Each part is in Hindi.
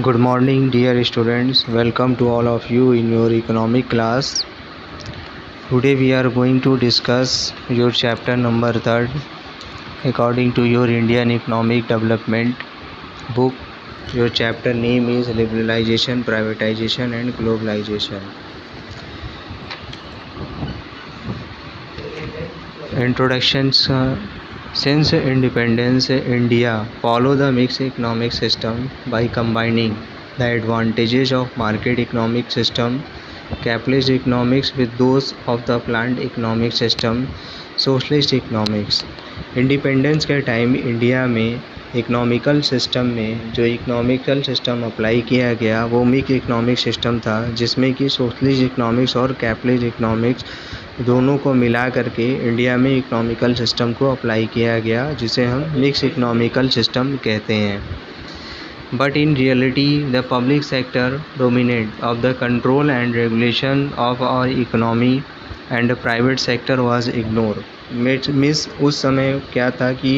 Good morning, dear students. Welcome to all of you in your economic class. Today we are going to discuss your chapter number 3 according to your Indian Economic Development book. Your chapter name is Liberalization, Privatization and Globalization. Introductions. Since independence, India followed the mixed economic system by combining the advantages of market economic system, capitalist economics with those of the planned economic system, socialist economics. Independence के टाइम इंडिया में इकोनॉमिकल सिस्टम में जो इकोनॉमिकल सिस्टम अप्लाई किया गया वो मिक्स इकोनॉमिक सिस्टम था, जिसमें कि सोशलिस्ट इकोनॉमिक्स और कैपिटलिस्ट इकोनॉमिक्स दोनों को मिला करके इंडिया में इकोनॉमिकल सिस्टम को अप्लाई किया गया, जिसे हम मिक्स इकोनॉमिकल सिस्टम कहते हैं. But in reality, the public sector dominant of the control and regulation of our economy and the private sector was ignored. Miss उस समय क्या था कि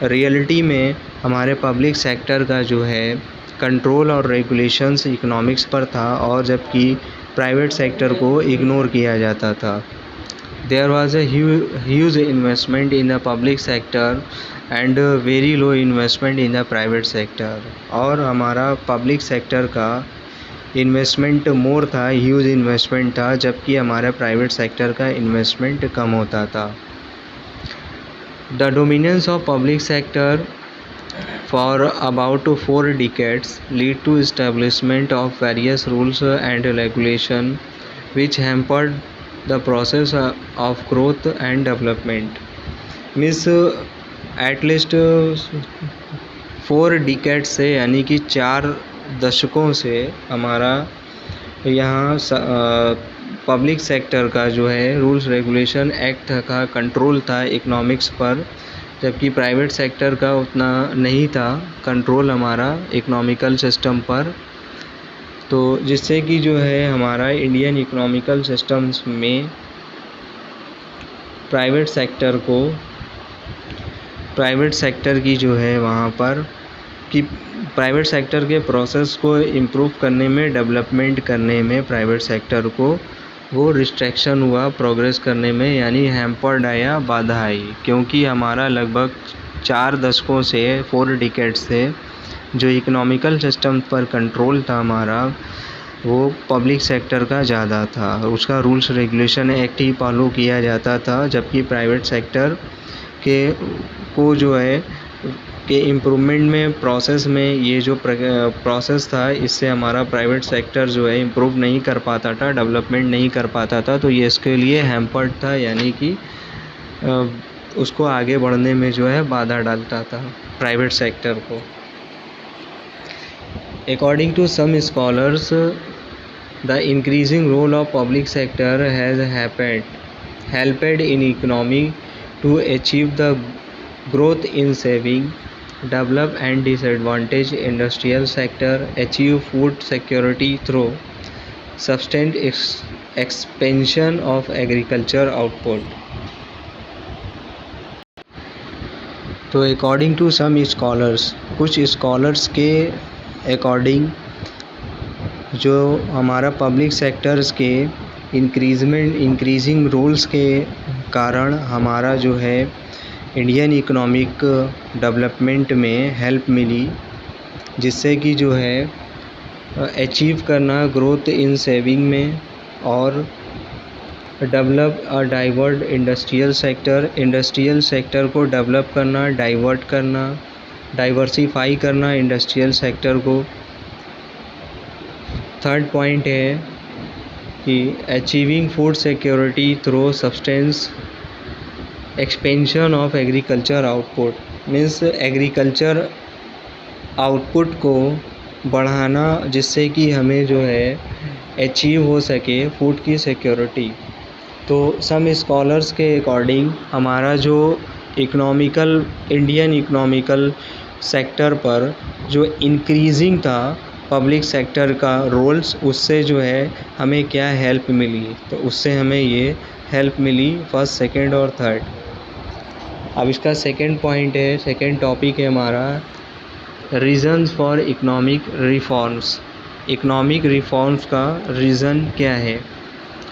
रियलिटी में हमारे पब्लिक सेक्टर का जो है कंट्रोल और रेगुलेशंस इकोनॉमिक्स पर था, और जबकि प्राइवेट सेक्टर को इग्नोर किया जाता था. There was a huge investment in the public sector and very low investment in the private sector. और हमारा पब्लिक सेक्टर का इन्वेस्टमेंट मोर था, ह्यूज इन्वेस्टमेंट था, जबकि हमारा प्राइवेट सेक्टर का इन्वेस्टमेंट कम होता था. The dominance of public sector for about 4 decades led to establishment of various rules and regulation which hampered the process of growth and development. Means at least 4 decades से, यानी कि 4 दशकों से हमारा यहाँ पब्लिक सेक्टर का जो है रूल्स रेगुलेशन एक्ट का कंट्रोल था इकोनॉमिक्स पर, जबकि प्राइवेट सेक्टर का उतना नहीं था कंट्रोल हमारा इकोनॉमिकल सिस्टम पर. तो जिससे कि जो है हमारा इंडियन इकोनॉमिकल सिस्टम्स में प्राइवेट सेक्टर की जो है वहाँ पर कि प्राइवेट सेक्टर के प्रोसेस को इम्प्रूव करने में, डेवलपमेंट करने में प्राइवेट सेक्टर को वो रिस्ट्रिक्शन हुआ प्रोग्रेस करने में, यानी हैम्पर्ड आया, बाधा आई. क्योंकि हमारा लगभग 4 दशकों से 4 डिकेड से जो इकोनॉमिकल सिस्टम पर कंट्रोल था हमारा, वो पब्लिक सेक्टर का ज़्यादा था. उसका रूल्स रेगुलेशन एक्ट ही फॉलो किया जाता था, जबकि प्राइवेट सेक्टर को जो है कि इम्प्रूवमेंट में प्रोसेस में ये जो प्रोसेस था, इससे हमारा प्राइवेट सेक्टर जो है इम्प्रूव नहीं कर पाता था, डेवलपमेंट नहीं कर पाता था. तो ये इसके लिए हैम्पर्ड था, यानी कि उसको आगे बढ़ने में जो है बाधा डालता था प्राइवेट सेक्टर को. According to some scholars, the increasing role of public sector has helped in economy to achieve the growth in saving, develop and disadvantaged industrial sector, achieve food security through sustained expansion of agriculture output. तो अकॉर्डिंग टू सम स्कॉलर्स, कुछ स्कॉलर्स के अकॉर्डिंग जो हमारा पब्लिक सेक्टर्स के इंक्रीजिंग रोल्स के कारण हमारा जो है इंडियन इकोनॉमिक डेवलपमेंट में हेल्प मिली, जिससे कि जो है अचीव करना ग्रोथ इन सेविंग में, और डेवलप और डाइवर्ट इंडस्ट्रियल सेक्टर को डेवलप करना, डाइवर्ट करना, डाइवर्सिफाई करना इंडस्ट्रियल सेक्टर को. थर्ड पॉइंट है कि achieving food security through substance expansion of agriculture output. Means agriculture output को बढ़ाना, जिससे कि हमें जो है अचीव हो सके फूड की सिक्योरिटी. तो सम स्कॉलर्स के अकॉर्डिंग हमारा जो इंडियन इकोनॉमिकल सेक्टर पर जो इंक्रीजिंग था पब्लिक सेक्टर का रोल्स, उससे जो है हमें क्या हेल्प मिली. तो उससे हमें ये हेल्प मिली फर्स्ट, सेकंड और थर्ड. अब इसका सेकंड पॉइंट है, सेकंड टॉपिक है हमारा reasons for economic reforms. Economic reforms का रीज़न क्या है?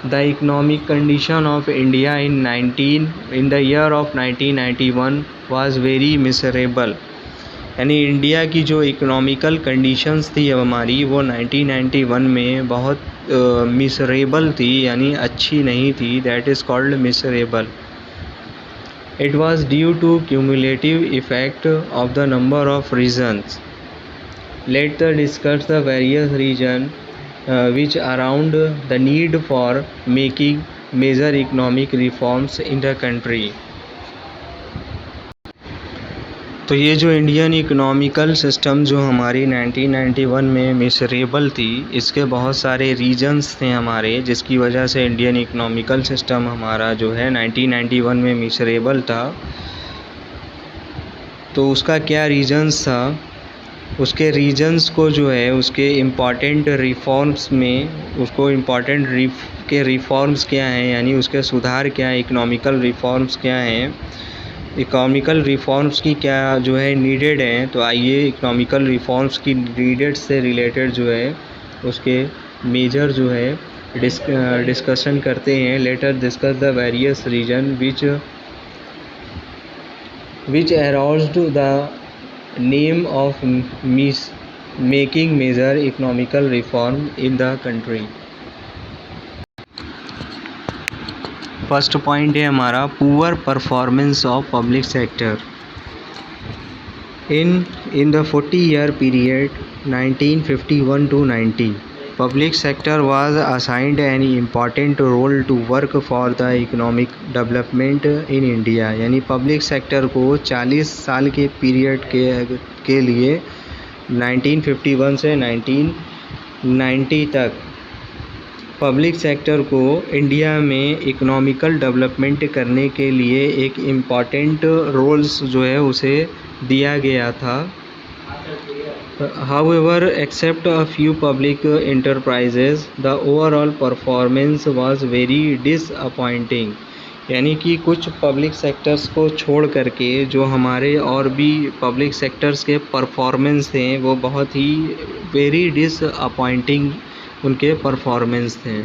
The economic condition of India in the year of 1991 was very miserable. यानी इंडिया की जो इकोनॉमिकल कंडीशंस थी हमारी, वो 1991 में बहुत मिसरेबल थी, यानी अच्छी नहीं थी। That is called miserable. It was due to cumulative effect of the number of reasons. Let's discuss the various reasons which around the need for making major economic reforms in the country. तो ये जो इंडियन इकोनॉमिकल सिस्टम जो हमारी 1991 में मिसरेबल थी, इसके बहुत सारे रीजन्स थे हमारे, जिसकी वजह से इंडियन इकोनॉमिकल सिस्टम हमारा जो है 1991 में मिसरेबल था। तो उसका क्या रीजन्स था? उसके रीजन्स को जो है उसके इम्पॉर्टेंट रिफॉर्म्स में, उसको इम्पॉर्टेंट के रिफॉर्म्स क्या हैं, यानी उसके सुधार क्या है, इकोनॉमिकल रिफॉर्म्स क्या हैं, इकोनॉमिकल रिफॉर्म्स की क्या जो है नीडेड हैं। तो आइए इकोनॉमिकल रिफॉर्म्स की नीडेड से रिलेटेड जो है उसके मेजर जो है डिस्कशन करते हैं। Later discuss the various reason which aroused the name of making major economical reform in the country. First point है हमारा poor performance of public sector in the 40-year period 1951 to 90. Public sector was assigned an important role to work for the economic development in India. यानी पब्लिक सेक्टर को 40 साल के पीरियड के लिए 1951 से 1990 तक पब्लिक सेक्टर को इंडिया में इकोनॉमिकल डेवलपमेंट करने के लिए एक इम्पॉर्टेंट रोल्स जो है उसे दिया गया था। However, except a few public enterprises, the overall performance was very disappointing. यानी कि कुछ पब्लिक सेक्टर्स को छोड़ करके जो हमारे और भी पब्लिक सेक्टर्स के परफॉर्मेंस थे, वो बहुत ही वेरी डिसअपॉइंटिंग उनके परफॉर्मेंस थे।